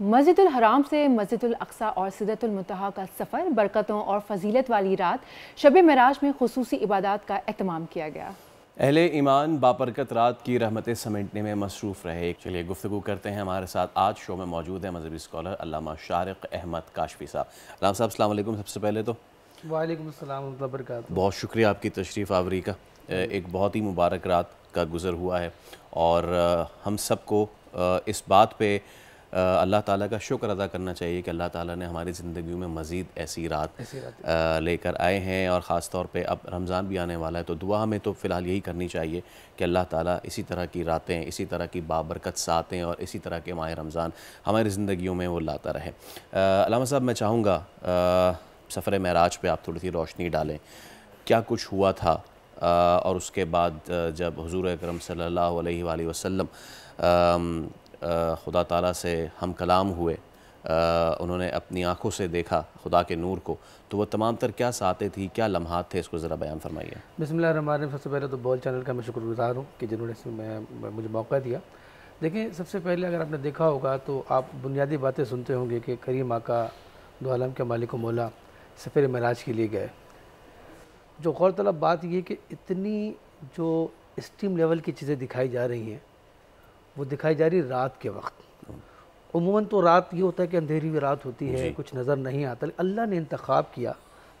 मस्जिदुल हराम से मस्जिदुल अक्सा और सिदरतुल मुंतहा का सफ़र, बरकतों और फजीलत वाली रात शब मेराज में खुसूसी इबादत का एहतमाम किया गया। अहले ईमान बाबरकत रात की रहमतें समेटने में मसरूफ़ रहे। चलिए गुफ्तगू करते हैं। हमारे साथ आज शो में मौजूद है मजहबी स्कॉलर अल्लामा शारिक अहमद काशफी साहब। अल्लामा साहब अस्सलाम वालेकुम। सबसे पहले तो वालेकुम अस्सलाम व रहमतुल्लाहि व बरकातुहू। बहुत शुक्रिया आपकी तशरीफ़ आवरी का। एक बहुत ही मुबारक रात का गुज़र हुआ है और हम सबको इस बात पे अल्लाह ताला का शुक्र अदा करना चाहिए कि अल्लाह ताला ने हमारी ज़िंदगी में मज़ीद ऐसी रात लेकर आए हैं। और ख़ास तौर पे अब रमज़ान भी आने वाला है, तो दुआ हमें तो फ़िलहाल यही करनी चाहिए कि अल्लाह ताला इसी तरह की रातें, इसी तरह की बाबरकत सातें और इसी तरह के माह रमज़ान हमारी ज़िंदगियों में वो लाता रहे। अल्लामा साहब, मैं चाहूँगा सफ़र मेराज पे आप थोड़ी सी रोशनी डालें। क्या कुछ हुआ था और उसके बाद जब हुज़ूर अकरम सल्लल्लाहु अलैहि वसल्लम खुदा ताला से हम कलाम हुए, उन्होंने अपनी आँखों से देखा खुदा के नूर को, तो वह तमाम तर क्या सातें थी, क्या लम्हात थे, इसको ज़रा बयान फरमाइए। बिस्मिल्लाहिर्रहमानिर्रहीम। सबसे पहले तो बॉल चैनल का मैं शुक्रगुज़ार हूँ कि जिन्होंने इसमें मुझे मौका दिया। देखिए, सबसे पहले अगर आपने देखा होगा तो आप बुनियादी बातें सुनते होंगे कि करीम आका दो आलम के मालिक व मौला सफ़र मेराज के लिए गए। जो गौरतलब बात ये कि इतनी जो स्टीम लेवल की चीज़ें दिखाई जा रही हैं, वो दिखाई जा रही रात के वक्त। उमूमन तो रात ये होता है कि अंधेरी हुई रात होती है, कुछ नज़र नहीं आता, लेकिन अल्लाह ने इंतखाब किया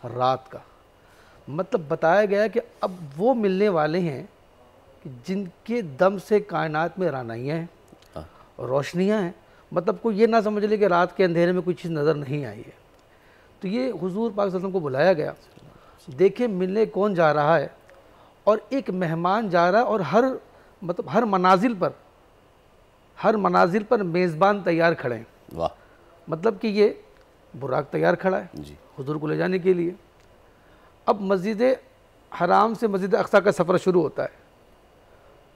रात का। मतलब बताया गया कि अब वो मिलने वाले हैं कि जिनके दम से कायनात में रानाइयाँ हैं, रोशनियाँ हैं। मतलब कोई ये ना समझ ले कि रात के अंधेरे में कोई चीज़ नज़र नहीं आई है। तो ये हुजूर पाक सल्लल्लाहु अलैहि वसल्लम को बुलाया गया। देखे मिलने कौन जा रहा है, और एक मेहमान जा रहा है, और हर मनाजिल पर मेज़बान तैयार खड़े हैं। वाह। मतलब कि ये बुराक तैयार खड़ा है जी हुजूर को ले जाने के लिए। अब मस्जिद हराम से मस्जिद अक्सा का सफ़र शुरू होता है।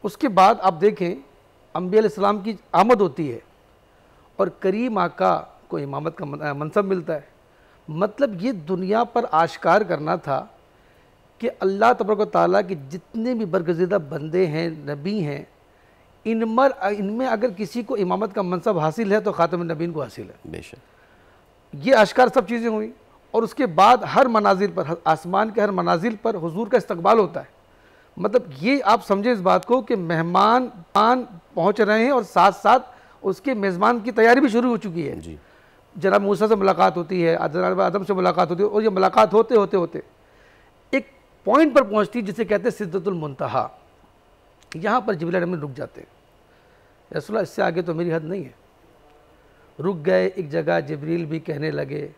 उसके बाद आप देखें अंबिया अलैहिस्सलाम की आमद होती है और करीम आका को इमामत का मनसब मिलता है। मतलब ये दुनिया पर आश्कार करना था कि अल्लाह तबारक व तआला के जितने भी बरगज़ीदा बंदे हैं, नबी हैं, इनमें अगर किसी को इमामत का मनसब हासिल है तो ख़ातम नबीन को हासिल है। बेशक ये आश्कार सब चीज़ें हुई। और उसके बाद हर मनाजिल पर, आसमान के हर मनाजिल पर हुजूर का इस्तकबाल होता है। मतलब ये आप समझे इस बात को कि मेहमान पहुँच रहे हैं और साथ साथ उसके मेज़बान की तैयारी भी शुरू हो चुकी है जी। जनाब मूसा से मुलाकात होती है, जनाब आदम से मुलाकात होती है, और ये मुलाकात होते होते होते एक पॉइंट पर पहुँचती है जिसे कहते हैं सिदरतुल मुंतहा। यहाँ पर जिब्रील अलैहिस्सलाम रुक जाते हैं। रसूलुल्लाह, इससे आगे तो मेरी हद नहीं है। रुक गए एक जगह, जिब्रील भी कहने लगे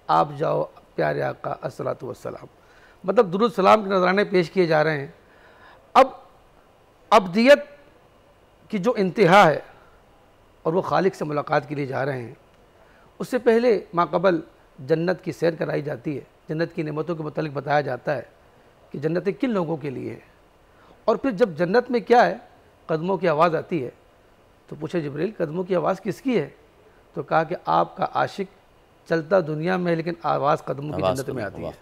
आप जाओ प्यारे आका अस्सलातु वस्सलाम। मतलब दुरूद सलाम के नजराने पेश किए जा रहे हैं। अब अब्दियत की जो इंतहा है और वो खालिक से मुलाकात के लिए जा रहे हैं। उससे पहले माक़बल जन्नत की सैर कराई जाती है। जन्नत की नेमतों के मुतालिक बताया जाता है कि जन्नतें किन लोगों के लिए है। और फिर जब जन्नत में क्या है, कदमों की आवाज़ आती है, तो पूछे जिब्रील कदमों की आवाज़ किसकी है? तो कहा कि आपका आशिक चलता दुनिया में है, लेकिन आवाज़ कदमों की जन्नत में आती है।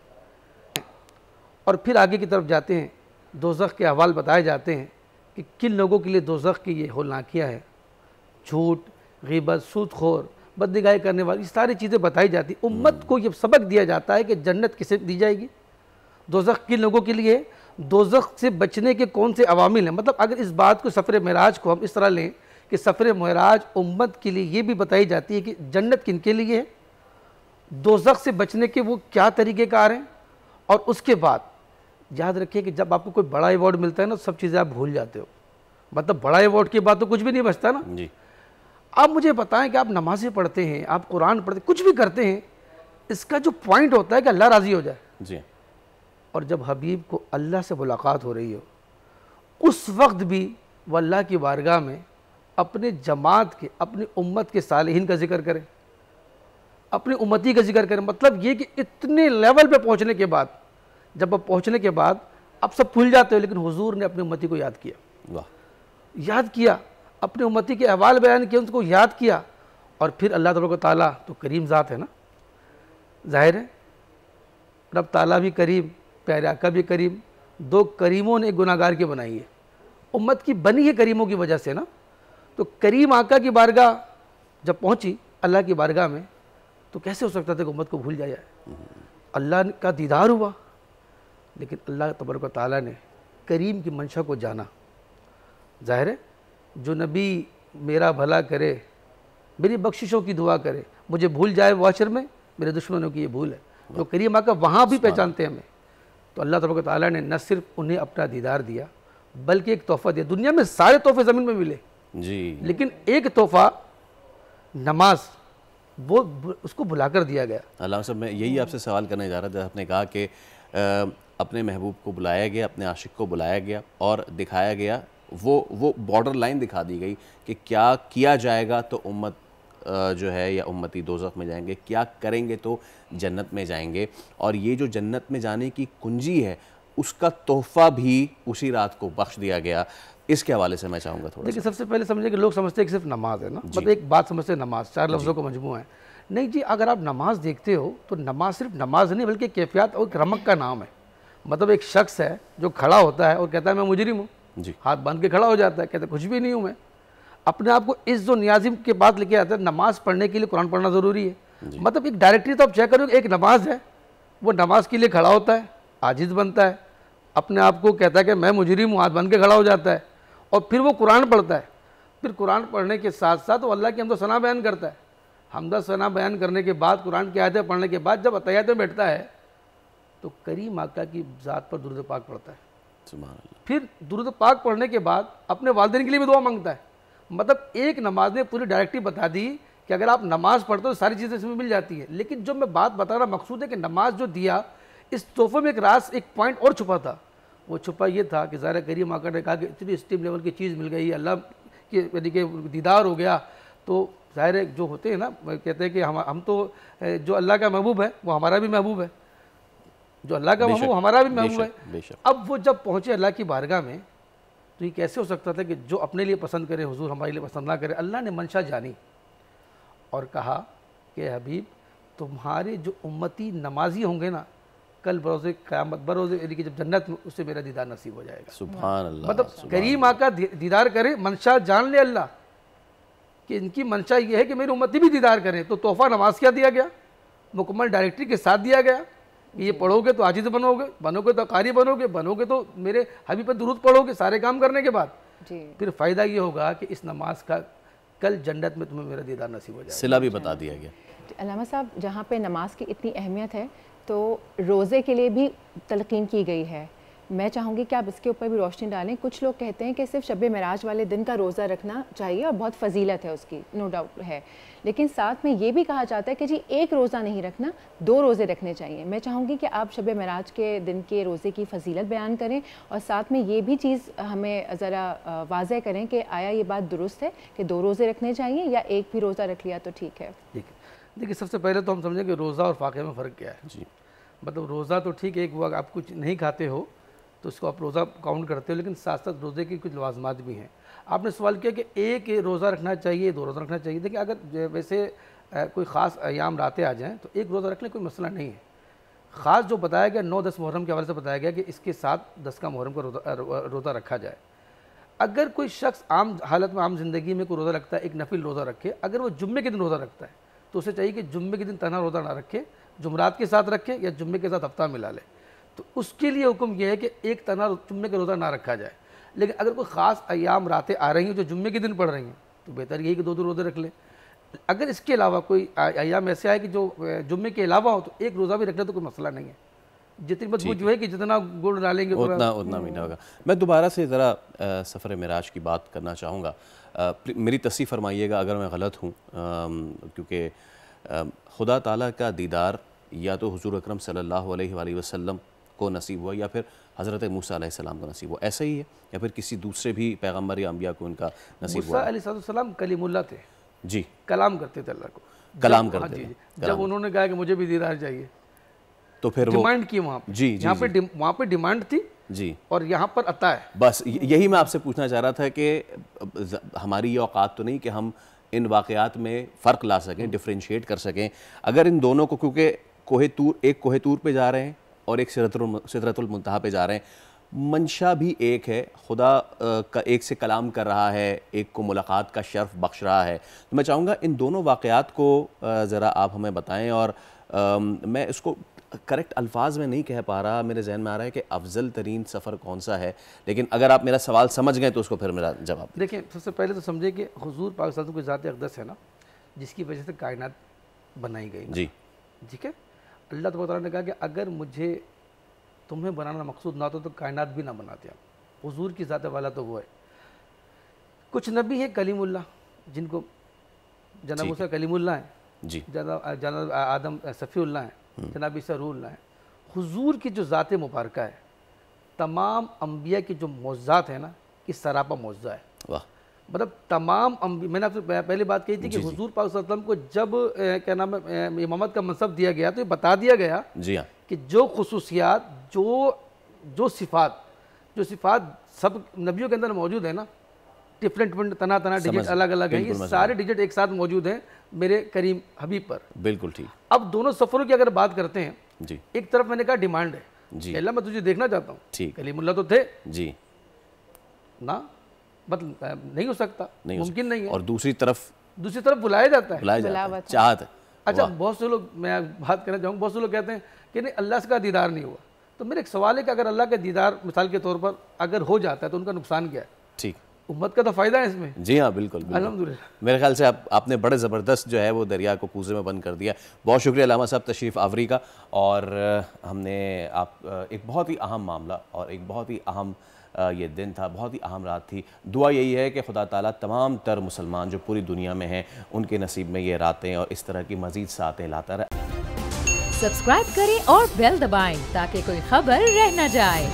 और फिर आगे की तरफ जाते हैं, दोज़ख के अहवाल बताए जाते हैं कि किन लोगों के लिए दोज़ख की ये होलनाकियाँ है। झूठ, ग़ीबत, सूदखोर, बदनिगाही करने वाली, सारी चीज़ें बताई जाती। उम्मत को ये सबक दिया जाता है कि जन्नत किसे दी जाएगी, दोज़ख किन लोगों के लिए, दोज़ख से बचने के कौन से अवामिल हैं। मतलब अगर इस बात को सफ़र मेराज को हम इस तरह लें कि सफ़र मेराज उम्मत के लिए ये भी बताई जाती है कि जन्नत किन के लिए है, दोज़ख से बचने के वो क्या तरीक़ेकार हैं। और उसके बाद याद रखिए कि जब आपको कोई बड़ा अवार्ड मिलता है ना, सब चीज़ें आप भूल जाते हो। मतलब बड़ा अवार्ड के बाद तो कुछ भी नहीं बचता ना जी। आप मुझे बताएं कि आप नमाज़ें पढ़ते हैं, आप कुरान पढ़ते, कुछ भी करते हैं, इसका जो पॉइंट होता है कि अल्लाह राज़ी हो जाए जी। और जब हबीब को अल्लाह से मुलाकात हो रही हो, उस वक्त भी वह अल्लाह की बारगाह में अपने जमात के, अपनी उम्मत के सालिहीन का जिक्र करें, अपनी उम्मती का जिक्र करें। मतलब ये कि इतने लेवल पे पहुंचने के बाद, जब अब पहुंचने के बाद अब सब भूल जाते हो, लेकिन हुजूर ने अपनी उम्मती को याद किया। वाह। याद किया, अपने उम्मती के अहवाल बयान किए, उनको याद किया। और फिर अल्लाह तबारक व तआला तो करीम ज़ात है ना, जाहिर है रब ताला भी करीम, प्यारे आका भी करीम। दो करीमों ने एक गुनाहगार की बनाई है, उम्मत की बनी है करीमों की वजह से ना। तो करीम आका की बारगाह जब पहुंची अल्लाह की बारगाह में, तो कैसे हो सकता था कि उम्मत को भूल जाए। अल्लाह का दीदार हुआ, लेकिन अल्लाह तबारक व तआला ने करीम की मंशा को जाना। ज़ाहिर है जो नबी मेरा भला करे, मेरी बख्शिशों की दुआ करे, मुझे भूल जाए वो अशर में, मेरे दुश्मनों की ये भूल है। जो करीम आका वहाँ भी पहचानते हैं हमें। तो अल्लाह तबारक व तआला ने न सिर्फ उन्हें अपना दीदार दिया, बल्कि एक तोहफ़ा दिया। दुनिया में सारे तोहफे ज़मीन में मिले जी, लेकिन एक तोहफ़ा नमाज, वो उसको भुलाकर दिया गया। अल्लाह साहब, मैं यही आपसे सवाल करने जा रहा था। आपने कहा कि अपने महबूब को बुलाया गया, अपने आशिक को बुलाया गया और दिखाया गया, वो बॉर्डर लाइन दिखा दी गई कि क्या किया जाएगा तो उम्मत जो है या उम्मती दोज़ख में जाएंगे, क्या करेंगे तो जन्नत में जाएंगे। और ये जो जन्नत में जाने की कुंजी है, उसका तोहफ़ा भी उसी रात को बख्श दिया गया। इसके हवाले से मैं चाहूँगा थोड़ा। देखिए, सबसे पहले समझे कि लोग समझते हैं कि सिर्फ नमाज है ना, मतलब एक बात समझते हैं नमाज 4 लफ्ज़ों का मजमू है। नहीं जी, अगर आप नमाज देखते हो तो नमाज सिर्फ नमाज नहीं बल्कि कैफियत और रमक का नाम है। मतलब एक शख्स है जो खड़ा होता है और कहता है मैं मुजरिम हूँ, हाथ बांध के खड़ा हो जाता है, कहता है कुछ भी नहीं हूँ मैं। अपने आप को इस जो नियाजिम के बाद लेके आता है। नमाज पढ़ने के लिए कुरान पढ़ना ज़रूरी है। मतलब एक डायरेक्टरी तो आप चेक करोगे, एक नमाज है, वो नमाज के लिए खड़ा होता है, आजिज़ बनता है, अपने आप को कहता है कि मैं मुजरिम हूँ, हाथ बांध के खड़ा हो जाता है, और फिर वो कुरान पढ़ता है। फिर कुरान पढ़ने के साथ साथ वो अल्लाह की हम्द सना बयान करता है। हम्द सना बयान करने के बाद, कुरान की आयतें पढ़ने के बाद जब अतहियत में बैठता है तो करीम आका की ज़ात पर दुरूद पाक पढ़ता है। सुभान अल्लाह। फिर दुरूद पाक पढ़ने के बाद अपने वालिदैन के लिए भी दुआ मांगता है। मतलब एक नमाज ने पूरी डायरेक्टिव बता दी कि अगर आप नमाज पढ़ते हो तो सारी चीज़ें इसमें मिल जाती है। लेकिन जो मैं बात बता रहा मकसूद है कि नमाज जो दिया, इस तोहफे में एक राज, एक पॉइंट और छुपा था। वो छुपा ये था कि ज़ाहिर करीम आका ने कहा कि इतनी स्टीम लेवल की चीज़ मिल गई, अल्लाह के यानी कि दीदार हो गया। तो ज़ाहिर जो होते हैं ना, कहते हैं कि हम तो जो अल्लाह का महबूब है वो हमारा भी महबूब है, जो अल्लाह का महबूब हमारा भी महबूब है। अब वो जब पहुँचे अल्लाह की बारगाह में, तो ये कैसे हो सकता था कि जो अपने लिए पसंद करे हुजूर हमारे लिए पसंद ना करे। अल्लाह ने मंशा जानी और कहा कि हबीब, तुम्हारे जो उम्मती नमाजी होंगे ना, कल बरोज़े क़यामत, बरोज़े यानी कि जब जन्नत में, उससे मेरा दीदार नसीब हो जाएगा। सुभान अल्लाह। मतलब करीम आका दीदार करे, मंशा जान ले अल्लाह कि इनकी मंशा ये है कि मेरी उम्मती भी दीदार करे। तो तोहफ़ा नमाज क्या दिया गया, मुकम्मल डायरेक्टरी के साथ दिया गया। ये पढ़ोगे तो आजिज़ बनोगे, बनोगे तो कारी बनोगे, बनोगे तो मेरे हबीब पर दुरूद पढ़ोगे सारे काम करने के बाद। फिर फ़ायदा ये होगा कि इस नमाज का कल जन्नत में तुम्हें मेरा दीदार नसीब हो जाएगा। सिला भी बता दिया गया। अल्लामा साहब, जहाँ पे नमाज की इतनी अहमियत है तो रोज़े के लिए भी तलकीन की गई है। मैं चाहूँगी कि आप इसके ऊपर भी रोशनी डालें। कुछ लोग कहते हैं कि सिर्फ शब मेराज वाले दिन का रोज़ा रखना चाहिए और बहुत फजीलत है उसकी, नो डाउट है, लेकिन साथ में ये भी कहा जाता है कि जी एक रोज़ा नहीं रखना, 2 रोज़े रखने चाहिए। मैं चाहूँगी कि आप शब मेराज के दिन के रोज़े की फजीलत बयान करें और साथ में ये भी चीज़ हमें ज़रा वाज़ह करें कि आया ये बात दुरुस्त है कि 2 रोज़े रखने चाहिए या एक भी रोज़ा रख लिया तो ठीक है। ठीक है, देखिए सबसे पहले तो हम समझें कि रोज़ा और फाक़े में फ़र्क क्या है। जी, मतलब रोज़ा तो ठीक है, एक वक्त आप कुछ नहीं खाते हो तो उसको आप रोज़ा काउंट करते हो, लेकिन साथ साथ रोज़े की कुछ लवाज़मात भी हैं। आपने सवाल किया कि एक रोज़ा रखना चाहिए, 2 रोज़ा रखना चाहिए। देखिए, अगर वैसे कोई ख़ास अयाम रातें आ जाएँ तो एक रोज़ा रख लें, कोई मसला नहीं है। ख़ास जो बताया गया 9-10 मुहर्रम के हवाले से बताया गया कि इसके साथ 10 का मुहर्रम का रोज़ा रखा जाए। अगर कोई शख्स आम हालत में, आम ज़िंदगी में कोई रोज़ा रखता है, एक नफिल रोज़ा रखे, अगर वो जुम्मे के दिन रोज़ा रखता है तो उसे चाहिए कि जुम्मे के दिन तना रोज़ा ना रखे, जुमरात के साथ रखे या जुम्मे के साथ हफ्ता मिला ले। तो उसके लिए हुक्म यह है कि एक तना जुम्मे का रोज़ा ना रखा जाए। लेकिन अगर कोई ख़ास अयाम रातें आ रही हैं जो जुम्मे के दिन पड़ रही हैं तो बेहतर यही कि 2-2 रोज़े रख ले। अगर इसके अलावा कोई अयाम ऐसे आए कि जो जुम्मे के अलावा हो तो एक रोज़ा भी रख ले तो कोई मसला नहीं है। जितनी मजबूत जो है कि जितना गुड़ डालेंगे उतना मीठा होगा। मैं दोबारा से ज़रा सफ़र मेराज की बात करना चाहूँगा। मेरी तस्सीह फरमाइएगा अगर मैं गलत हूँ, क्योंकि खुदा ताला का दीदार या तो हुज़ूर अकरम सल्लल्लाहु अलैहि वसल्लम को नसीब हुआ या फिर हज़रत मूसा अलैहिस्सलाम को नसीब हुआ, ऐसा ही है या फिर किसी दूसरे भी पैगम्बर या अंबिया को उनका नसीब हुआ? मूसा अलैहिस्सलाम कलीमुल्लाह थे जी, कलाम करते थे अल्लाह को, कलाम करते थे। जब उन्होंने कहा कि मुझे भी दीदार चाहिए तो फिर डिमांड की वहाँ पे, जी, वहाँ पे डिमांड थी जी, और यहाँ पर अता है। बस यही मैं आपसे पूछना चाह रहा था कि हमारी ये औकात तो नहीं कि हम इन वाक़यात में फ़र्क ला सकें, डिफ्रेंशिएट कर सकें। अगर इन दोनों को, क्योंकि कोहे तूर, एक कोहे तूर पे जा रहे हैं और एक सिदरतुल मुंतहा पे जा रहे हैं, मंशा भी एक है, खुदा का एक से कलाम कर रहा है, एक को मुलाकात का शर्फ बख्श रहा है। तो मैं चाहूँगा इन दोनों वाक़यात को ज़रा आप हमें बताएं। और मैं इसको करेक्ट अल्फाज में नहीं कह पा रहा, मेरे जहन में आ रहा है कि अफजल तरीन सफ़र कौन सा है, लेकिन अगर आप मेरा सवाल समझ गए तो उसको फिर मेरा जवाब देखिए। सबसे पहले तो समझे कि हुजूर पाक सल्लल्लाहु अलैहि वसल्लम की ज़ात अक़दस है ना, जिसकी वजह से कायनात बनाई गई जी। ठीक है। अल्लाह तबारक व तआला ने कहा कि अगर मुझे तुम्हें बनाना मकसूद ना तो कायनात भी ना बनाते आप। हुजूर की ज़ात वाला तो वो है। कुछ नबी है कलीमुल्लाह, जिनको जनाब मूसा कलीमुल्लाह है जी, जनाब आदम सफ़ीउल्लाह है, जनाब ईसा रूहुल्लाह है। हुजूर की जो ज़ात मुबारक है, तमाम अम्बिया की जो मौज़ात है ना, कि सरापा मौज़ा है। वाह। मतलब तमाम मैंने आपसे पहले बात कही थी कि हुजूर पाक सल्लल्लाहु अलैहि वसल्लम को जब क्या नाम है इमामत का मनसब दिया गया तो ये बता दिया गया जी हाँ, कि जो खुसूसियात जो सिफ़ात सब नबियों के अंदर मौजूद है ना, डिफरेंट तना डिजिट अलग अलग है, ये सारे डिजिट एक साथ मौजूद हैं मेरे करीम हबीब पर। बिल्कुल ठीक। अब दोनों सफ़रों की अगर बात करते हैं जी, एक तरफ मैंने कहा डिमांड है जी, अल्लाह मैं तुझे देखना चाहता हूँ, ठीक, कलीमुल्लाह तो थे जी ना, मतलब नहीं हो सकता, मुमकिन नहीं है। और दूसरी तरफ बुलाया जाता है, बुलाया जाता है, चाहत है। अच्छा, बहुत से लोग, मैं बात करना चाहूँगा, बहुत से लोग कहते हैं कि नहीं अल्लाह का दीदार नहीं हुआ। तो मेरा एक सवाल है कि अगर अल्लाह का दीदार मिसाल के तौर पर अगर हो जाता है तो उनका नुकसान क्या है? ठीक, उम्मत का तो फ़ायदा है इसमें। जी हाँ, बिल्कुल, अल्हम्दुलिल्लाह। मेरे ख्याल से आपने बड़े ज़बरदस्त जो है वो दरिया को कूज़े में बंद कर दिया। बहुत शुक्रिया अल्लामा साहब तशरीफ़ आवरी का। और हमने एक बहुत ही अहम मामला और एक बहुत ही अहम ये दिन था, बहुत ही अहम रात थी। दुआ यही है कि खुदा ताला तमाम तर मुसलमान जो पूरी दुनिया में हैं उनके नसीब में ये रातें और इस तरह की मज़ीद सातें लाता रहे। सब्सक्राइब करें और बेल दबाएं ताकि कोई खबर रह न जाए।